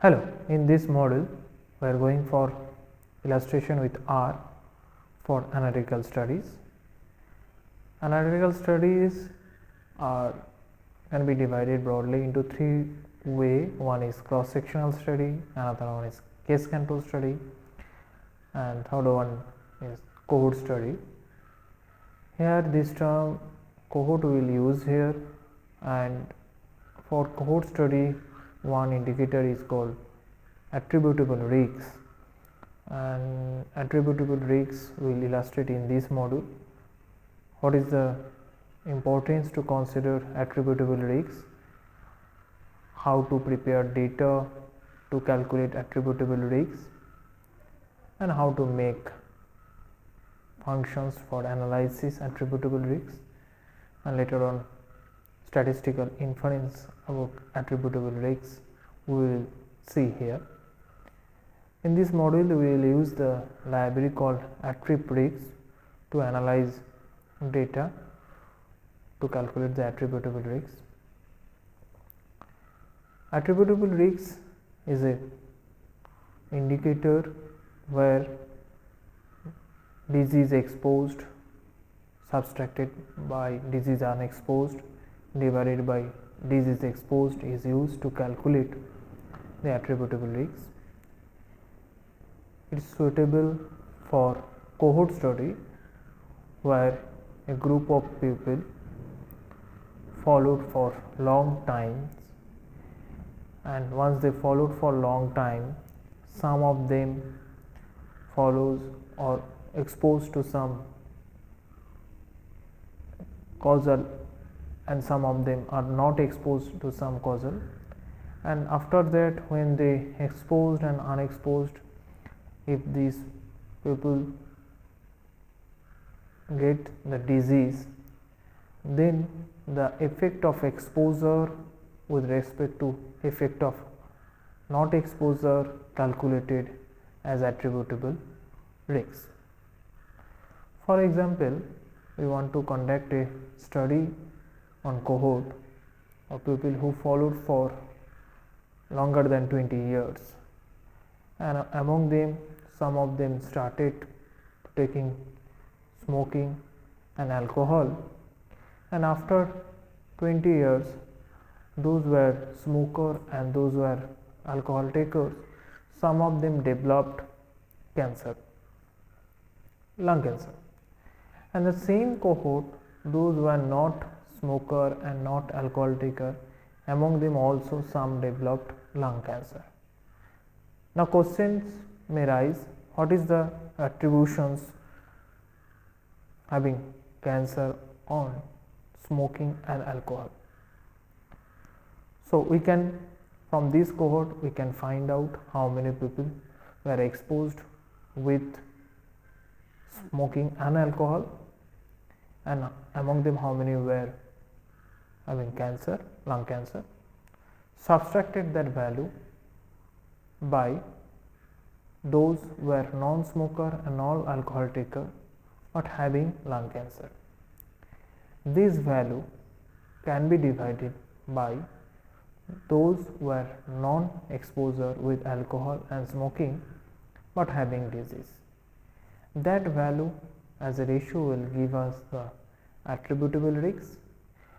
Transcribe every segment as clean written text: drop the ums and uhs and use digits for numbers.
Hello, in this module we are going for illustration with R for analytical studies. Analytical studies can be divided broadly into three ways. One is cross-sectional study, another one is case control study, and third one is cohort study. Here this term cohort we will use here, and for cohort study one indicator is called attributable risks, and attributable risks we will illustrate in this module. What is the importance to consider attributable risks, how to prepare data to calculate attributable risks, and how to make functions for analysis attributable risks, and later on statistical inference about attributable risks we will see here. In this module we will use the library called attrib-risks to analyze data to calculate the attributable risks. Attributable risks is a indicator where disease exposed subtracted by disease unexposed divided by disease exposed is used to calculate the attributable risks. It is suitable for cohort study where a group of people followed for long times, and once they followed for long time, some of them follows or exposed to some causal and some of them are not exposed to some causal, and after that when they exposed and unexposed, if these people get the disease, then the effect of exposure with respect to effect of not exposure calculated as attributable risks. For example, we want to conduct a study on cohort of people who followed for longer than 20 years, and among them some of them started taking smoking and alcohol, and after 20 years those were smoker and those were alcohol takers, some of them developed cancer, lung cancer, and the same cohort, those who were not smoker and not alcohol taker, among them also some developed lung cancer. Now questions may rise, what is the attributions having cancer on smoking and alcohol? So we can, from this cohort we can find out how many people were exposed with smoking and alcohol, and among them how many were having cancer, lung cancer. Subtracted that value by those were non-smoker and non-alcohol taker but having lung cancer. This value can be divided by those were non-exposure with alcohol and smoking but having disease. That value as a ratio will give us the attributable risks,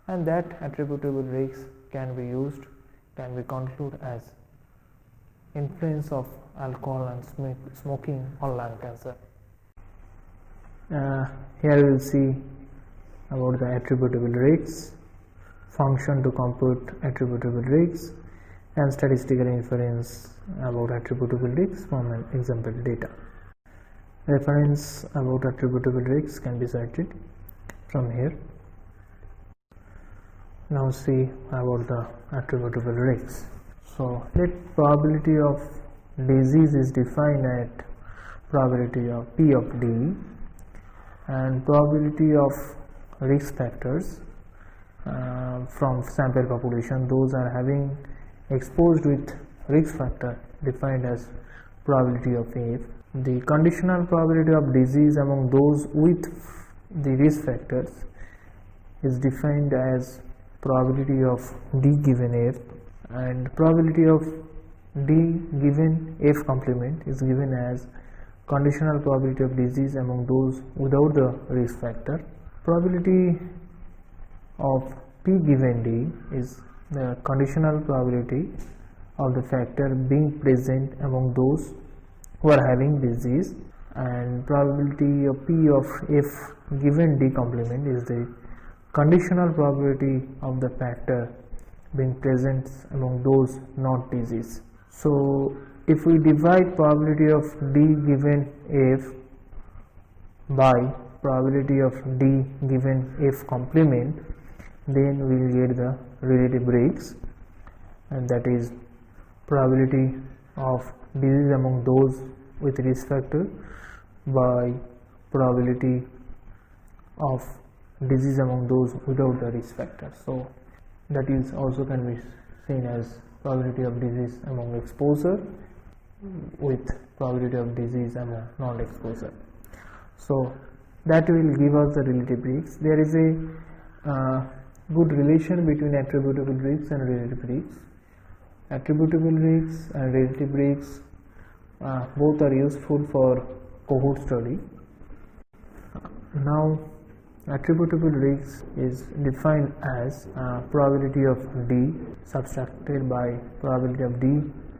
and that attributable risks can be used, can be concluded as influence of alcohol and smoking on lung cancer. Here we will see about the attributable risks, function to compute attributable risks, and statistical inference about attributable risks from an example data. Reference about attributable risks can be cited from here. Now see about the attributable risks. So let probability of disease is defined at probability of P of D, and probability of risk factors from sample population, those are having exposed with risk factor defined as probability of F. The conditional probability of disease among those with the risk factors is defined as probability of D given F, and probability of D given F complement is given as conditional probability of disease among those without the risk factor. Probability of P given D is the conditional probability of the factor being present among those who are having disease, and probability of P of F given D complement is the conditional probability of the factor being present among those not disease. So if we divide probability of D given F by probability of D given F complement, then we will get the relative breaks, and that is probability of disease among those with risk factor by probability of disease among those without the risk factor. So that is also can be seen as probability of disease among exposure with probability of disease among non-exposure. So that will give us the relative risks. There is a good relation between attributable risks and relative risks. Attributable risks and relative risks both are useful for cohort study. Now attributable risks is defined as probability of D subtracted by probability of D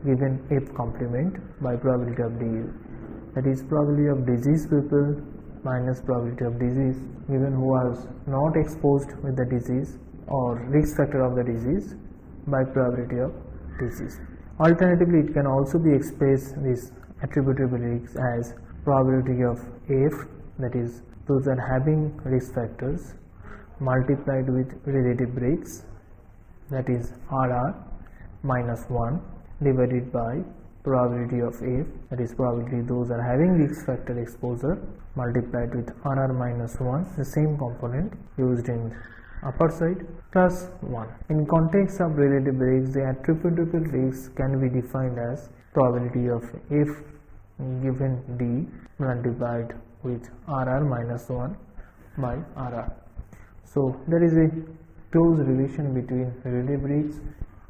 given F complement by probability of D, that is probability of disease people minus probability of disease given who was not exposed with the disease or risk factor of the disease by probability of disease. Alternatively, it can also be expressed this attributable risks as probability of F, that is those are having risk factors, multiplied with relative breaks, that is RR minus 1 divided by probability of F, that is probability those are having risk factor exposure, multiplied with RR minus 1, the same component used in upper side, plus 1. In context of relative breaks, the attributable risks can be defined as probability of F given D multiplied with RR minus 1 by RR. So there is a close relation between relative risks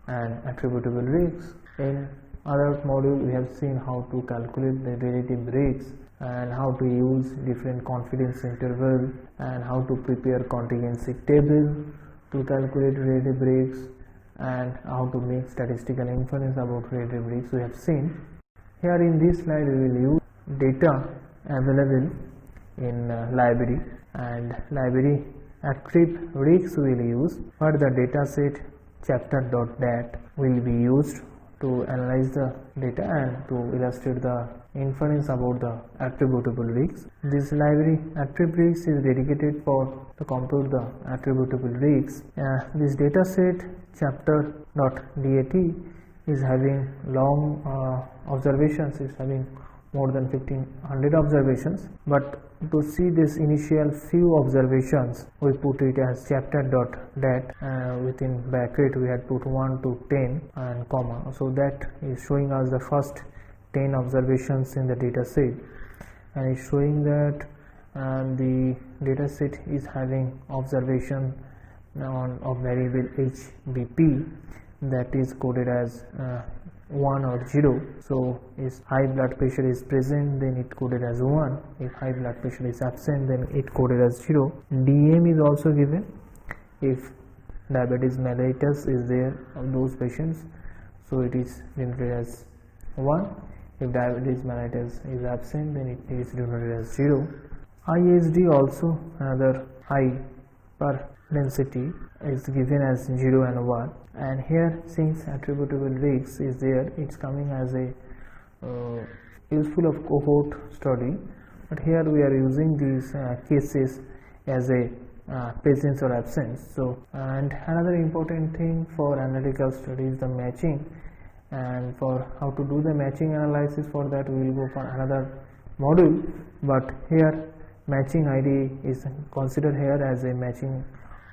and attributable risks. In other module we have seen how to calculate the relative risks and how to use different confidence interval and how to prepare contingency table to calculate relative risks and how to make statistical inference about relative risks we have seen. Here in this slide we will use data available in library, and library attrib risks we will use, but the data set chapter.dat will be used to analyze the data and to illustrate the inference about the attributable risks. This library attrib risks is dedicated for to compute the attributable risks. This data set chapter.dat is having long observations, is having more than 1500 observations, but to see this initial few observations we put it as chapter.dat, within bracket we had put 1 to 10 and comma, so that is showing us the first 10 observations in the data set, and is showing that the data set is having observation of variable HBP that is coded as 1 or 0. So if high blood pressure is present, then it coded as 1. If high blood pressure is absent, then it coded as 0. DM is also given if diabetes mellitus is there of those patients, so it is denoted as 1. If diabetes mellitus is absent, then it is denoted as 0. ISD also another high per density is given as 0 and 1, and here since attributable risks is there, it's coming as a useful of cohort study, but here we are using these cases as a presence or absence. So, and another important thing for analytical study is the matching, and for how to do the matching analysis, for that we will go for another module, but here matching ID is considered here as a matching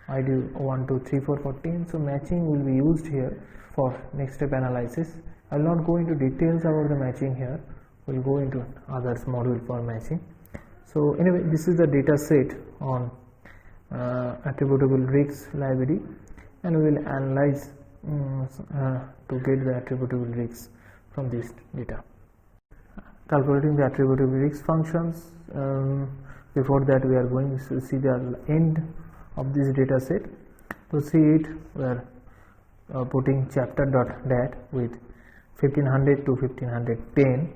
ID 1, 2, 3, 4, 14. So matching will be used here for next step analysis. I will not go into details about the matching here, we will go into others module for matching. So anyway, this is the data set on attributable risks library, and we will analyze to get the attributable risks. from this data. Calculating the attributable risk functions. Before that, we are going to see the end of this data set. To see it, we are putting chapter.dat with 1500 to 1510,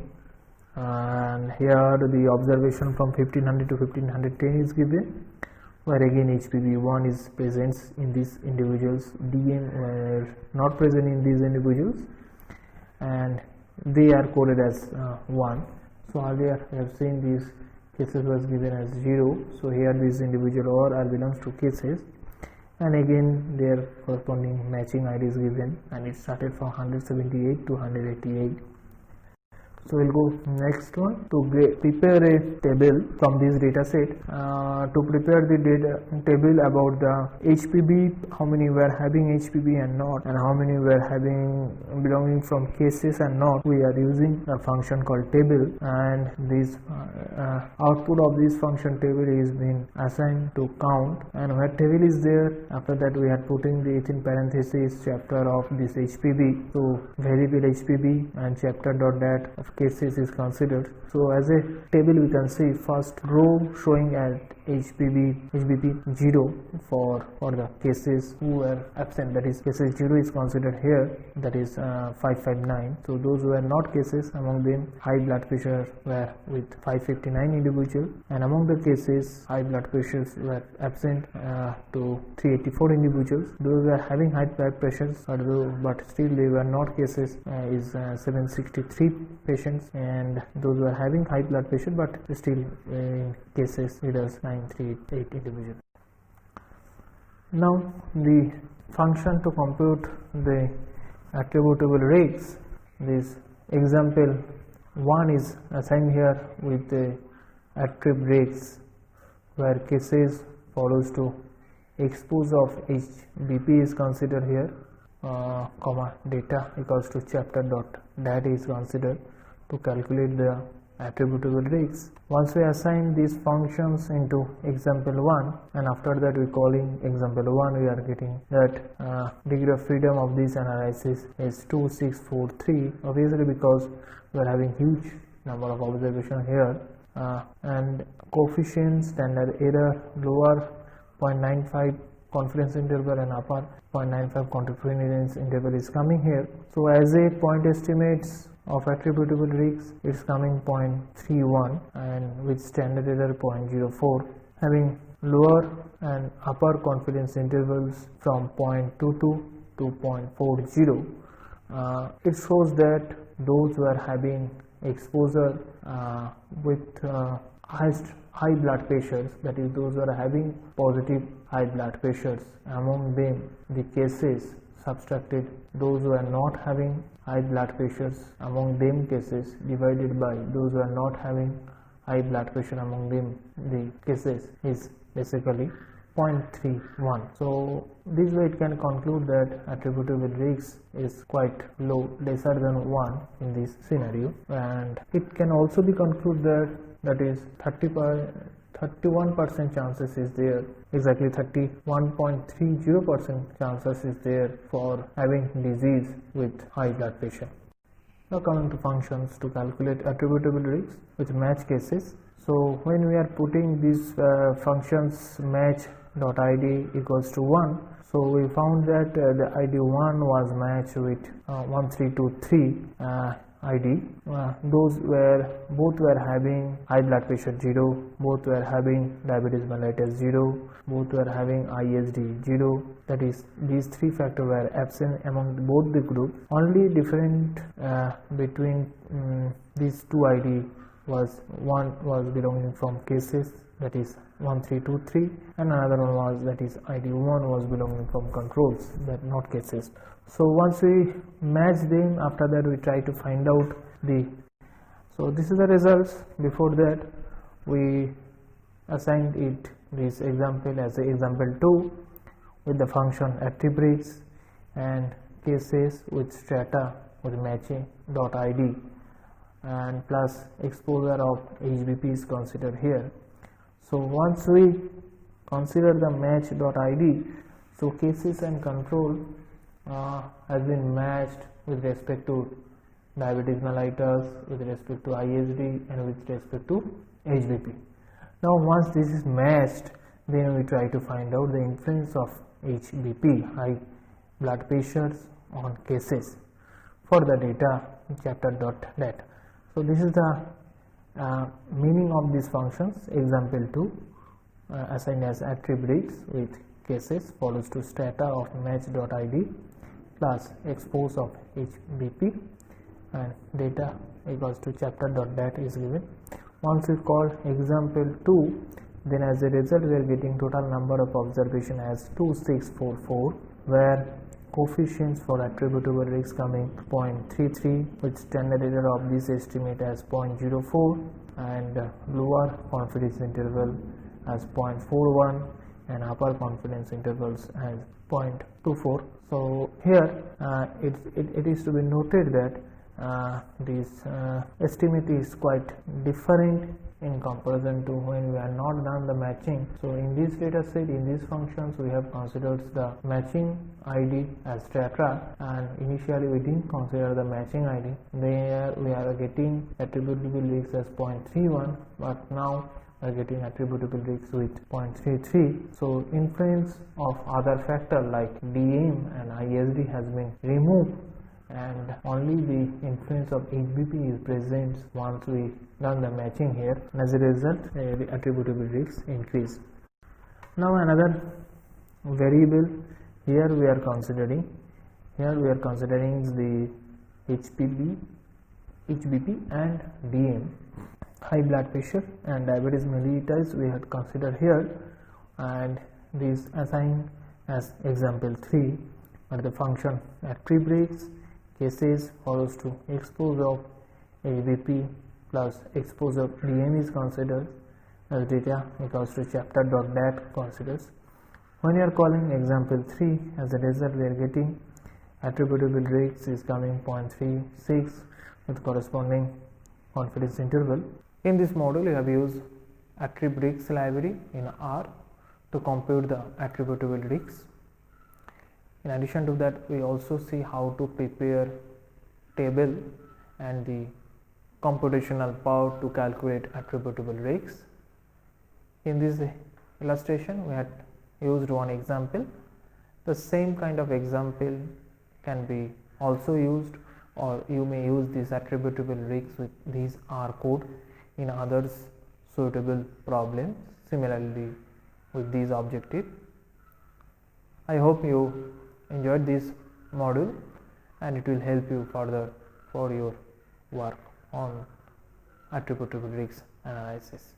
and here the observation from 1500 to 1510 is given, where again HPV1 is present in these individuals, DM were not present in these individuals, and they are coded as 1. So earlier we have seen these cases was given as 0, so here this individual or are belongs to cases, and again their corresponding matching ID is given, and it started from 178 to 188. So we'll go next one to prepare a table from this data set. To prepare the data table about the HPV, how many were having HPV and not, and how many were having belonging from cases and not, we are using a function called table, and this output of this function table is being assigned to count, and where table is there, after that we are putting the in parenthesis chapter of this HPV. So variable HPV and chapter.dat of cases is considered. So as a table we can see first row showing at HBP 0 for the cases who were absent, that is cases 0 is considered here, that is 559. So those who are not cases, among them high blood pressure were with 559 individuals, and among the cases high blood pressures were absent to 384 individuals. Those who are having high blood pressures but still they were not cases is 763 patients, and those who are having high blood pressure but still in cases it is 938 individuals. Now the function to compute the attributable rates, this example 1 is assigned here with the attrib rates, where cases follows to expose of HBP is considered here, comma data equals to chapter.dat is considered to calculate the attributable rates. Once we assign these functions into example 1, and after that we calling example 1, we are getting that degree of freedom of this analysis is 2643, obviously because we are having huge number of observations here, and coefficient, standard error, lower 0.95 confidence interval and upper 0.95 confidence interval is coming here. So as a point estimates of attributable risks, it's coming 0.31 and with standard error 0.04, having lower and upper confidence intervals from 0.22 to 0.40. It shows that those who are having exposure with high blood pressures, that is those who are having positive high blood pressures, among them the cases subtracted those who are not having high blood pressures, among them cases divided by those who are not having high blood pressure, among them the cases is basically 0.31. So this way it can conclude that attributable risk is quite low, lesser than 1 in this scenario, and it can also be concluded that is 31% chances is there, exactly 31.30% chances is there for having disease with high blood pressure. Now coming to functions to calculate attributable risks with match cases. So when we are putting these functions match.id equals to 1, so we found that the ID1 was matched with 1323 ID. Those were both were having high blood pressure 0, both were having diabetes mellitus 0, both were having ISD 0. That is, these three factors were absent among both the groups. Only different between these two ID was one was belonging from cases, that is 1323, and another one was, that is ID1 was belonging from controls, that not cases. So once we match them, after that we try to find out the, so this is the results. Before that we assigned it this example as a example 2 with the function attributes and cases with strata with matching dot id, and plus exposure of HBP is considered here. So once we consider the match.id, so cases and control has been matched with respect to diabetes mellitus with respect to ISD and with respect to HBP. Now once this is matched, then we try to find out the influence of HBP, high blood pressures, on cases for the data chapter.dat. So this is the meaning of these functions. Example 2, assigned as attributes with cases follows to stata of match.id plus expose of HBP and data equals to chapter.dat is given. Once we call example 2, then as a result we are getting total number of observation as 2644, where coefficients for attributable risk coming 0.33 with standard error of this estimate as 0.04 and lower confidence interval as 0.41 and upper confidence intervals as 0.24. So here it is to be noted that this estimate is quite different in comparison to when we are not done the matching. So in this data set, in these functions, we have considered the matching ID as strata, and initially we didn't consider the matching ID. There we are getting attributable risks as 0.31, but now we are getting attributable risks with 0.33. So influence of other factor like DM and ISD has been removed, and only the influence of HBP is present once we done the matching here, and as a result the attributable risks increase. Now another variable here we are considering the HBP and DM, high blood pressure and diabetes mellitus we had considered here, and this assigned as example 3, but the function attributes cases follows to expose of HBP plus expose of DM is considered, as data equals to chapter.dat considers. When you are calling example 3, as a result we are getting attributable risks is coming 0.36 with corresponding confidence interval. In this module we have used attributes library in R to compute the attributable risks. In addition to that, we also see how to prepare table and the computational power to calculate attributable risks. In this illustration, we had used one example. The same kind of example can be also used, or you may use this attributable risks with these R code in others suitable problems similarly with these objectives. I hope you enjoyed this module and it will help you further for your work on attributable risks analysis.